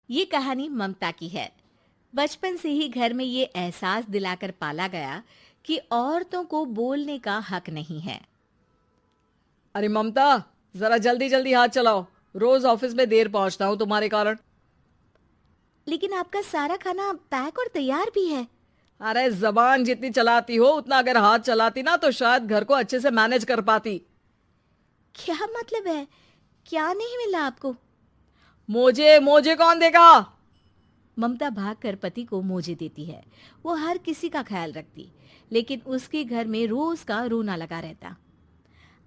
ये कहानी ममता की है। बचपन से ही घर में ये एहसास दिलाकर पाला गया कि औरतों को बोलने का हक नहीं है। अरे ममता, जरा जल्दी जल्दी हाथ चलाओ। रोज ऑफिस में देर पहुंचता हूँ तुम्हारे कारण। लेकिन आपका सारा खाना पैक और तैयार भी है। अरे जबान जितनी चलाती हो उतना अगर हाथ चलाती ना तो शायद घर को अच्छे से मैनेज कर पाती। क्या मतलब है? क्या नहीं मिला आपको? मोजे मोजे कौन देगा? ममता भागकर पति को मोजे देती है। वो हर किसी का ख्याल रखती, लेकिन उसके घर में रोज का रोना लगा रहता।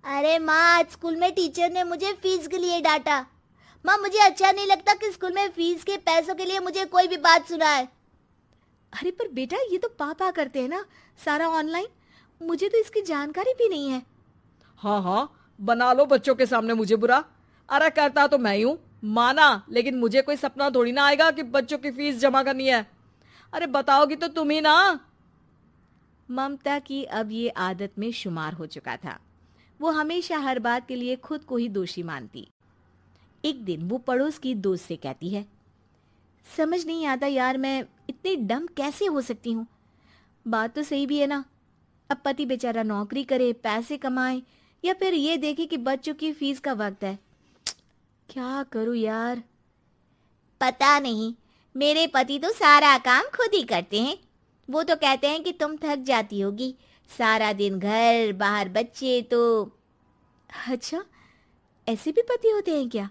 अरे माँ, आज स्कूल में टीचर ने मुझे फीस के लिए डांटा। माँ, मुझे अच्छा नहीं लगता कि स्कूल में फीस के पैसों के लिए मुझे कोई भी बात सुनाए। अरे पर बेटा, ये तो पापा करते हैं ना, सारा ऑनलाइन। मुझे तो इसकी जानकारी भी नहीं है। हाँ हाँ, बना लो बच्चों के सामने मुझे बुरा। अरे करता तो मैं ही हूँ, माना, लेकिन मुझे कोई सपना थोड़ी ना आएगा कि बच्चों की फीस जमा करनी है। अरे बताओगी तो तुम ही ना। ममता की अब ये आदत में शुमार हो चुका था। वो हमेशा हर बात के लिए खुद को ही दोषी मानती। एक दिन वो पड़ोस की दोस्त से कहती है, समझ नहीं आता यार, मैं इतनी डम कैसे हो सकती हूँ। बात तो सही भी है ना। अब पति बेचारा नौकरी करे, पैसे कमाए, या फिर ये देखे कि बच्चों की फीस का वक्त है। क्या करूँ यार। पता नहीं, मेरे पति तो सारा काम खुद ही करते हैं। वो तो कहते हैं कि तुम थक जाती होगी, सारा दिन घर बाहर बच्चे तो। अच्छा, ऐसे भी पति होते हैं क्या?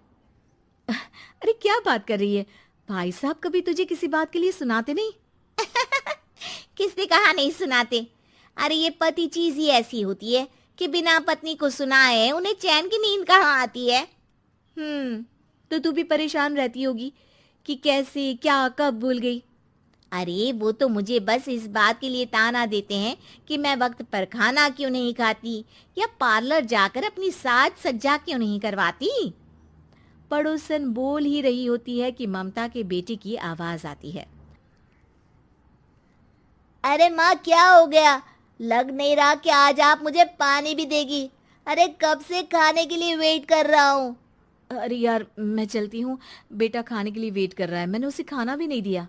अरे क्या बात कर रही है? भाई साहब कभी तुझे किसी बात के लिए सुनाते नहीं? किसने कहा नहीं सुनाते? अरे ये पति चीज ही ऐसी होती है कि बिना पत्नी को सुनाए उन्हें चैन की नींद कहाँ आती है। तो तू भी परेशान रहती होगी कि कैसे, क्या, कब भूल गई। अरे वो तो मुझे बस इस बात के लिए ताना देते हैं कि मैं वक्त पर खाना क्यों नहीं खाती या पार्लर जाकर अपनी साज सज्जा क्यों नहीं करवाती। पड़ोसन बोल ही रही होती है कि ममता के बेटे की आवाज आती है। अरे माँ, क्या हो गया? लग नहीं रहा कि आज आप मुझे पानी भी देगी। अरे कब से खाने के लिए वेट कर रहा हूँ। अरे यार, मैं चलती हूँ। बेटा खाने के लिए वेट कर रहा है, मैंने उसे खाना भी नहीं दिया।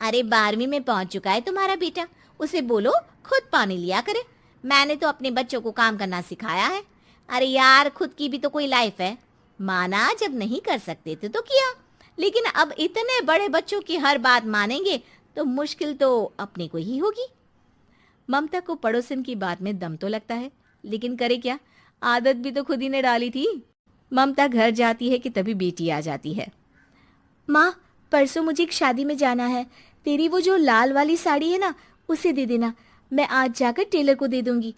अरे 12वीं में पहुंच चुका है तुम्हारा बेटा, उसे बोलो खुद पानी लिया करे। मैंने तो अपने बच्चों को काम करना सिखाया है। अरे यार, खुद की भी तो कोई लाइफ है। माना जब नहीं कर सकते थे तो किया, लेकिन अब इतने बड़े बच्चों की हर बात मानेंगे तो मुश्किल तो अपने को ही होगी। ममता को पड़ोसन की बात में दम तो लगता है, लेकिन करे क्या, आदत भी तो खुद ही ने डाली थी। ममता घर जाती है कि तभी बेटी आ जाती है। माँ, परसों मुझे एक शादी में जाना है। तेरी वो जो लाल वाली साड़ी है ना, उसे दे देना। मैं आज जाकर टेलर को दे दूंगी,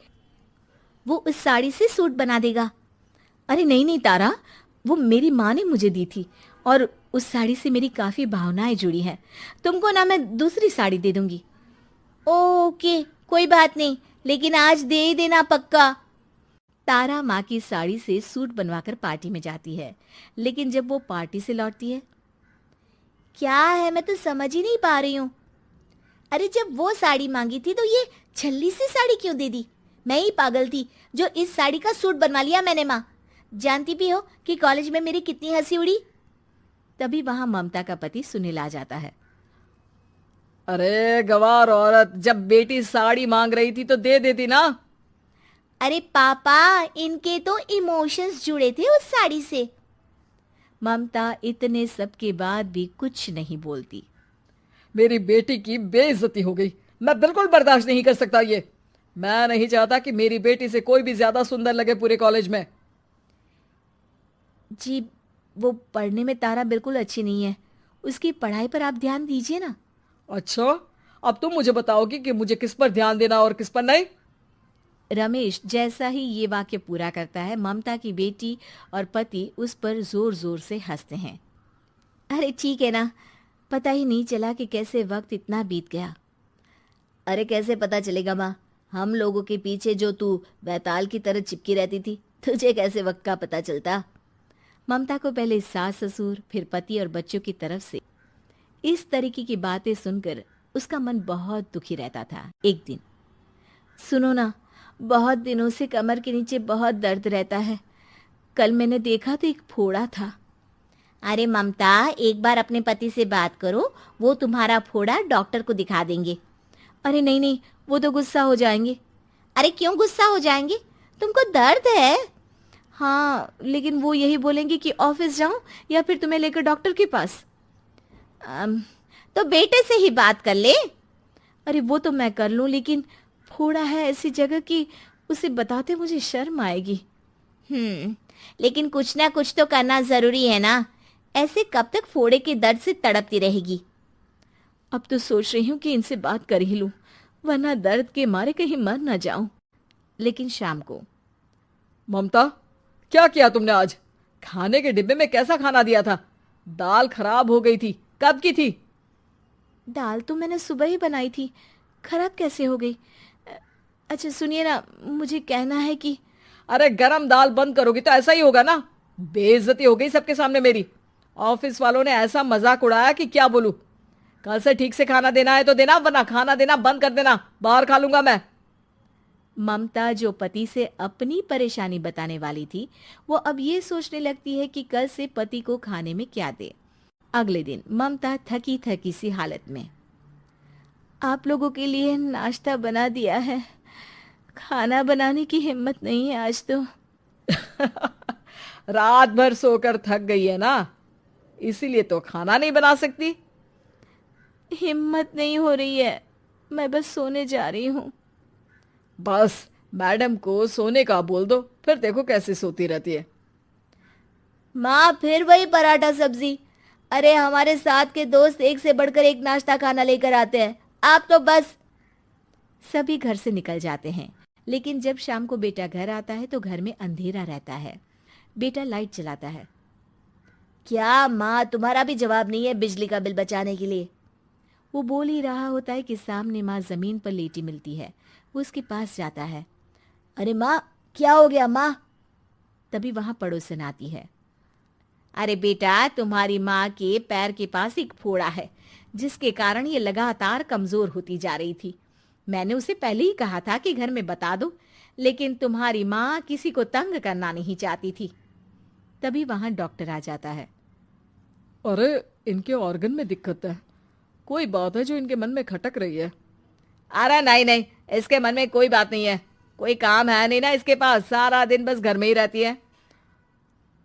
वो उस साड़ी से सूट बना देगा। अरे नहीं नहीं तारा, वो मेरी माँ ने मुझे दी थी और उस साड़ी से मेरी काफ़ी भावनाएं जुड़ी हैं। तुमको ना मैं दूसरी साड़ी दे दूंगी। ओके, कोई बात नहीं, लेकिन आज दे ही देना पक्का। तारा माँ की साड़ी से सूट बनवाकर पार्टी में जाती है, लेकिन जब वो पार्टी से लौटती है, क्या है, मैं तो समझ ही नहीं पा रही हूँ। अरे जब वो साड़ी मांगी थी तो ये छल्ली सी साड़ी क्यों दे दी? मैं ही पागल थी जो इस साड़ी का सूट बनवा लिया मैंने। माँ, जानती भी हो कि कॉलेज में मेरी कितनी हंसी उड़ी। तभी वहां ममता का पति सुनील आ जाता है। अरे गवार औरत, जब बेटी साड़ी मांग रही थी तो दे देती ना। अरे पापा, इनके तो इमोशंस जुड़े थे उस साड़ी से। ममता इतने सब के बाद भी कुछ नहीं बोलती। मेरी बेटी की बेइज्जती हो गई, मैं बिल्कुल बर्दाश्त नहीं कर सकता ये। मैं नहीं चाहता कि मेरी बेटी से कोई भी ज्यादा सुंदर लगे पूरे कॉलेज में। जी, वो पढ़ने में तारा बिल्कुल अच्छी नहीं है, उसकी पढ़ाई पर आप ध्यान दीजिए ना। अच्छा, अब तुम मुझे बताओगी कि मुझे किस पर ध्यान देना और किस पर नहीं। रमेश जैसा ही ये वाक्य पूरा करता है, ममता की बेटी और पति उस पर जोर जोर से हंसते हैं। अरे ठीक है ना, पता ही नहीं चला कि कैसे वक्त इतना बीत गया। अरे कैसे पता चलेगा माँ, हम लोगों के पीछे जो तू बैताल की तरह चिपकी रहती थी, तुझे कैसे वक्त का पता चलता। ममता को पहले सास ससुर, फिर पति और बच्चों की तरफ से इस तरीके की बातें सुनकर उसका मन बहुत दुखी रहता था। एक दिन, सुनो ना, बहुत दिनों से कमर के नीचे बहुत दर्द रहता है। कल मैंने देखा तो एक फोड़ा था। अरे ममता, एक बार अपने पति से बात करो, वो तुम्हारा फोड़ा डॉक्टर को दिखा देंगे। अरे नहीं नहीं, वो तो गुस्सा हो जाएंगे। अरे क्यों गुस्सा हो जाएंगे? तुमको दर्द है? हाँ, लेकिन वो यही बोलेंगे कि ऑफिस जाऊं या फिर तुम्हें लेकर डॉक्टर के पास। तो बेटे से ही बात कर ले। अरे वो तो मैं कर लूं, लेकिन फोड़ा है ऐसी जगह कि उसे बताते मुझे शर्म आएगी। लेकिन कुछ ना कुछ तो करना जरूरी है ना, ऐसे कब तक फोड़े के दर्द से तड़पती रहेगी? अब तो सोच रही हूँ कि इनसे बात कर ही लूं, वरना दर्द के मारे कहीं मर ना जाऊं। लेकिन शाम को। ममता, क्या किया तुमने आज? खाने के डिब्बे में कैसा खाना दिया था? दाल खराब हो गई थी। कब की थी? दाल तो मैंने सुबह ही बनाई थी, खराब कैसे हो गई? अच्छा सुनिए ना, मुझे कहना है कि अरे गरम दाल बंद करोगी तो ऐसा ही होगा ना। बेइज्जती हो गई सबके सामने मेरी। ऑफिस वालों ने ऐसा मजाक उड़ाया कि क्या बोलूं। कल से ठीक से खाना देना है तो देना, वरना खाना देना बंद कर देना। बाहर खा लूंगा मैं। ममता, जो पति से अपनी परेशानी बताने वाली थी, वो अब ये सोचने लगती है कि कल से पति को खाने में क्या दे। अगले दिन ममता थकी थकी सी हालत में। आप लोगों के लिए नाश्ता बना दिया है, खाना बनाने की हिम्मत नहीं है आज तो। रात भर सोकर थक गई है ना, इसीलिए तो खाना नहीं बना सकती। हिम्मत नहीं हो रही है, मैं बस सोने जा रही हूँ। बस मैडम को सोने का बोल दो, फिर देखो कैसे सोती रहती है। माँ, फिर वही पराठा सब्जी। अरे हमारे साथ के दोस्त एक से बढ़कर एक नाश्ता खाना लेकर आते हैं, आप तो बस। सभी घर से निकल जाते हैं, लेकिन जब शाम को बेटा घर आता है तो घर में अंधेरा रहता है। बेटा लाइट जलाता है। क्या माँ, तुम्हारा भी जवाब नहीं है बिजली का बिल बचाने के लिए? वो बोल ही रहा होता है कि सामने माँ जमीन पर लेटी मिलती है। वो उसके पास जाता है। अरे माँ, क्या हो गया माँ? तभी वहां पड़ोसन आती है। अरे बेटा, तुम्हारी माँ के पैर के पास एक फोड़ा है, जिसके कारण ये लगातार कमजोर होती जा रही थी। मैंने उसे पहले ही कहा था कि घर में बता दो, लेकिन तुम्हारी माँ किसी को तंग करना नहीं चाहती थी। तभी वहां डॉक्टर आ जाता है। अरे इनके ऑर्गन में दिक्कत है, कोई बात है जो इनके मन में खटक रही है। अरे नहीं नहीं, इसके मन में कोई बात नहीं है। कोई काम है नहीं ना इसके पास, सारा दिन बस घर में ही रहती है।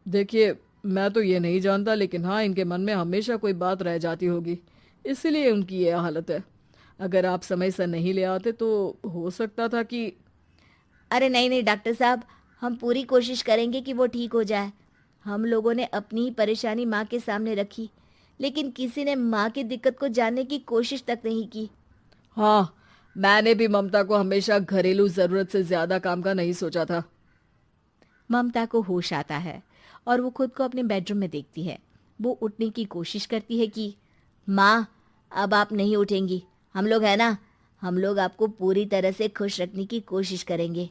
देखिए, मैं तो ये नहीं जानता, लेकिन हाँ, इनके मन में हमेशा कोई बात रह जाती होगी, इसीलिए उनकी ये हालत है। अगर आप समय से नहीं ले आते तो हो सकता था कि। अरे नहीं नहीं डॉक्टर साहब, हम पूरी कोशिश करेंगे कि वो ठीक हो जाए। हम लोगों ने अपनी ही परेशानी माँ के सामने रखी, लेकिन किसी ने माँ की दिक्कत को जानने की कोशिश तक नहीं की। हाँ, मैंने भी ममता को हमेशा घरेलू जरूरत से ज्यादा काम का नहीं सोचा था। ममता को होश आता है और वो खुद को अपने बेडरूम में देखती है। वो उठने की कोशिश करती है कि माँ, अब आप नहीं उठेंगी। हम लोग है ना, हम लोग आपको पूरी तरह से खुश रखने की कोशिश करेंगे।